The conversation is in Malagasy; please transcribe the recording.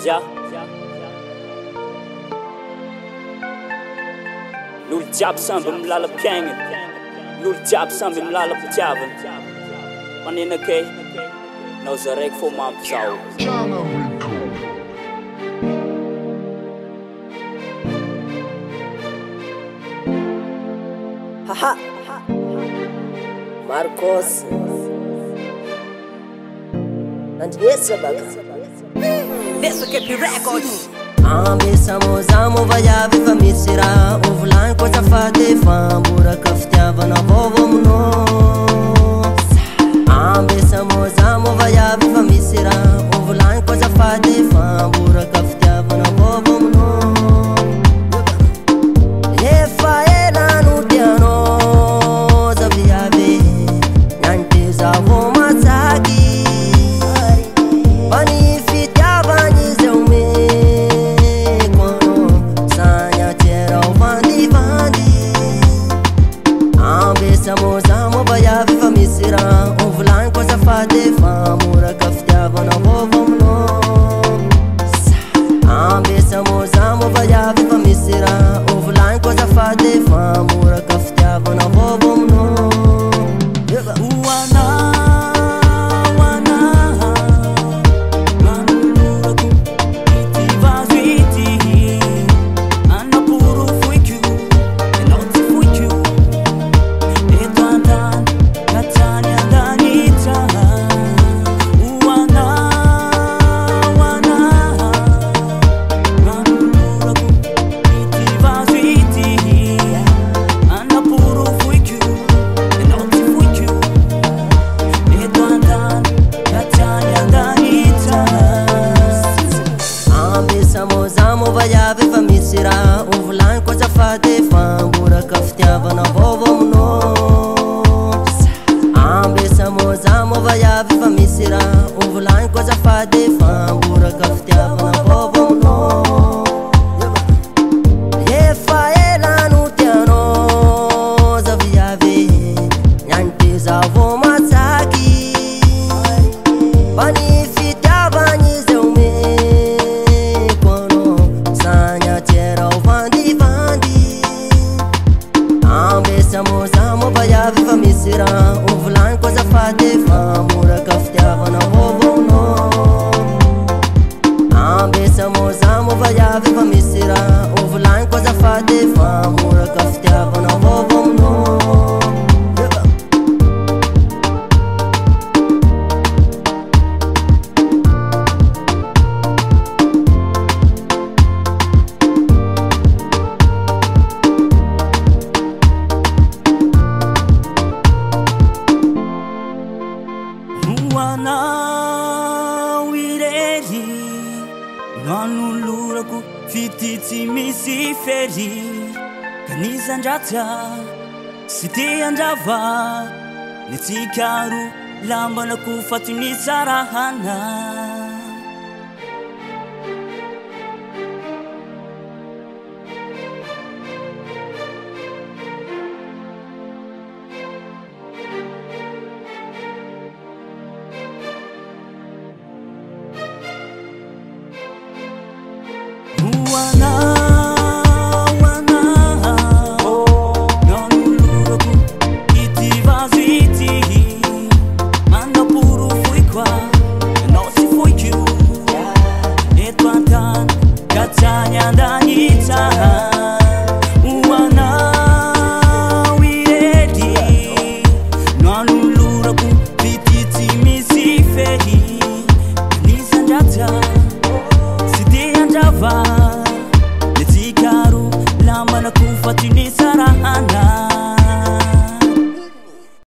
Ja L'olo jiaby samby milala mpiaigna, l'olo jiaby samby milala mpitiavana. Manenakay, nao za raiky fô mampy zao. Haha Marcos Nandinesa baka Nessa Kepi Records. Ambessa mozamo vaiavy fa misy raha ovolagny koa zafady fa mboraka fitiavana vôvô aminao. Ambessa mozamo vaiavy fa misy raha ovolagny koa zafady fa mboraka fitiavana vôvô aminao. Efa ela no tianao zaviavy niany ty zavo matsaky pani fitiavany izy ome Mozamo vaiavy fa misy raha ovolagny koa zafady fa moraka fitiavana vôvô aminao. Ambessa mozamo vaiavy fa misy raha ovolagny koa zafady fa moraka fitiavana vôvô aminao. Mozamo vaiavy fa misy raha ovolagny koa zafady fa mboraka fitiavana vôvô aminao. Ambessa mozamo vaiavy fa misy raha ovolagny koa zafady fa mboraka fitiavana vôvô aminao. Efa ela no tianao zaviavy niany ty zavo matsaky pani fitiavany izy ome mozamo vaiavy fa misy raha ovolagny koa zafady fa moraka fitiavana vôvô aminao. Ambessa mozamo vaiavy fa misy raha ovolagny koa zafady fa moraka fitiavana vôvô aminao. Anao irery nanolorako fity tsy misy fery kanizandrata sy te andrava ny tsikaro lambanako faty mitsarahana. Let's go, lambana kufatini sarahana.